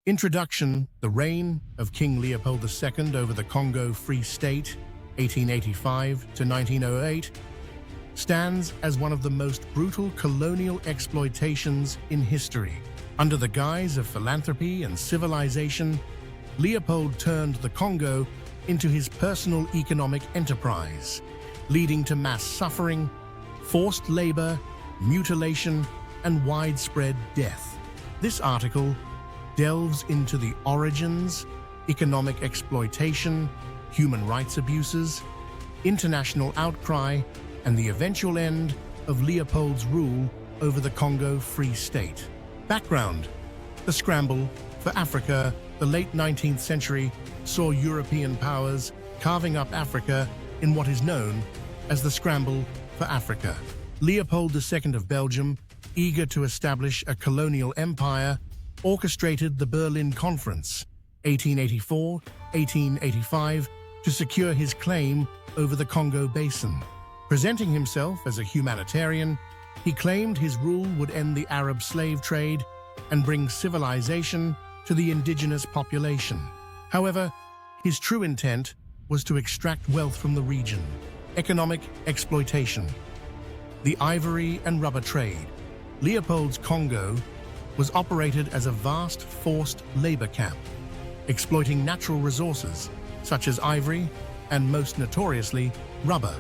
Introduction: the reign of King Leopold II over the Congo Free State, 1885 to 1908, stands as one of the most brutal colonial exploitations in history. Under the guise of philanthropy and civilization, Leopold turned the Congo into his personal economic enterprise, leading to mass suffering, forced labor, mutilation, and widespread death. This article delves into the origins, economic exploitation, human rights abuses, international outcry, and the eventual end of Leopold's rule over the Congo Free State. Background: the scramble for Africa. The late 19th century saw European powers carving up Africa in what is known as the scramble for Africa. Leopold II of Belgium, eager to establish a colonial empire, orchestrated the Berlin Conference, 1884-1885, to secure his claim over the Congo Basin. Presenting himself as a humanitarian, he claimed his rule would end the Arab slave trade and bring civilization to the indigenous population. However, his true intent was to extract wealth from the region. Economic exploitation. The ivory and rubber trade. Leopold's Congo was operated as a vast forced labor camp, exploiting natural resources such as ivory and, most notoriously, rubber.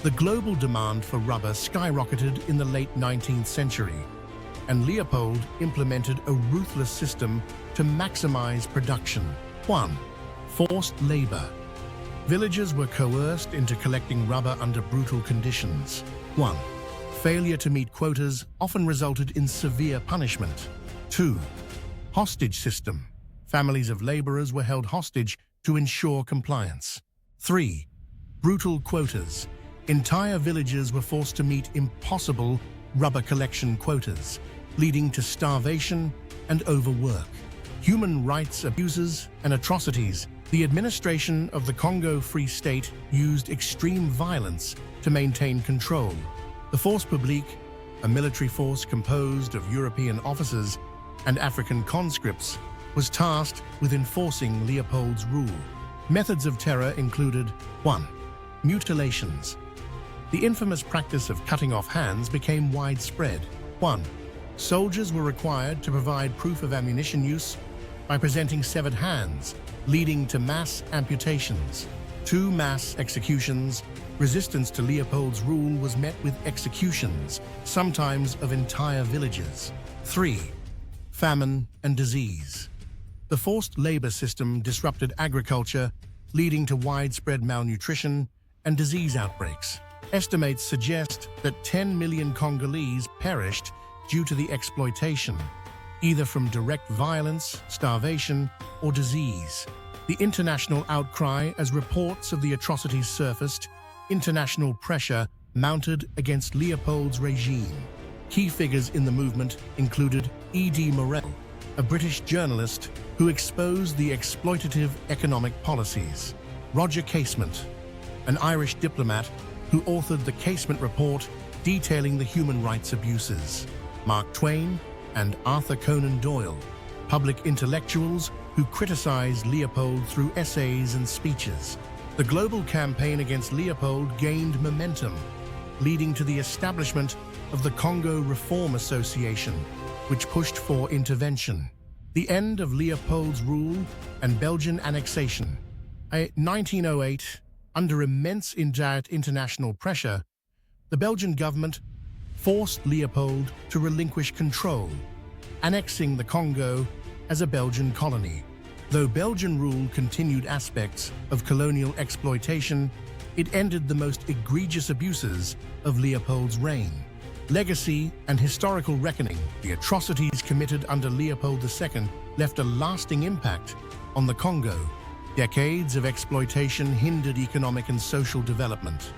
The global demand for rubber skyrocketed in the late 19th century, and Leopold implemented a ruthless system to maximize production. 1. Forced labor. Villagers were coerced into collecting rubber under brutal conditions. 1. Failure to meet quotas often resulted in severe punishment. 2. Hostage system. Families of laborers were held hostage to ensure compliance. 3. Brutal quotas. Entire villages were forced to meet impossible rubber collection quotas, leading to starvation and overwork. Human rights abuses and atrocities. The administration of the Congo Free State used extreme violence to maintain control. The Force Publique, a military force composed of European officers and African conscripts, was tasked with enforcing Leopold's rule. Methods of terror included: 1. Mutilations. The infamous practice of cutting off hands became widespread. 1. Soldiers were required to provide proof of ammunition use by presenting severed hands, leading to mass amputations. 2. Mass executions. Resistance to Leopold's rule was met with executions, sometimes of entire villages. 3. Famine and disease. The forced labor system disrupted agriculture, leading to widespread malnutrition and disease outbreaks. Estimates suggest that 10 million Congolese perished due to the exploitation, either from direct violence, starvation, or disease. The international outcry as reports of the atrocities surfaced. International pressure mounted against Leopold's regime. Key figures in the movement included E.D. Morel, a British journalist who exposed the exploitative economic policies; Roger Casement, an Irish diplomat who authored the Casement Report detailing the human rights abuses; Mark Twain and Arthur Conan Doyle, public intellectuals who criticized Leopold through essays and speeches. The global campaign against Leopold gained momentum, leading to the establishment of the Congo Reform Association, which pushed for intervention. The end of Leopold's rule and Belgian annexation. In 1908, under immense indirect international pressure, the Belgian government forced Leopold to relinquish control, annexing the Congo as a Belgian colony. Though Belgian rule continued aspects of colonial exploitation, it ended the most egregious abuses of Leopold's reign. Legacy and historical reckoning. The atrocities committed under Leopold II left a lasting impact on the Congo. Decades of exploitation hindered economic and social development,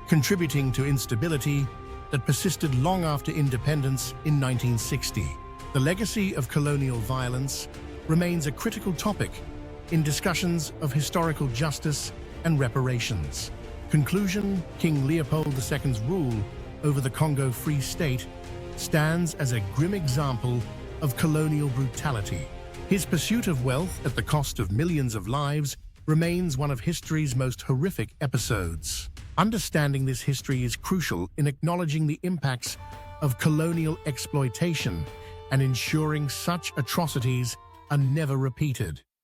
contributing to instability that persisted long after independence in 1960. The legacy of colonial violence remains a critical topic in discussions of historical justice and reparations. Conclusion: King Leopold II's rule over the Congo Free State stands as a grim example of colonial brutality. His pursuit of wealth at the cost of millions of lives remains one of history's most horrific episodes. Understanding this history is crucial in acknowledging the impacts of colonial exploitation and ensuring such atrocities are never repeated.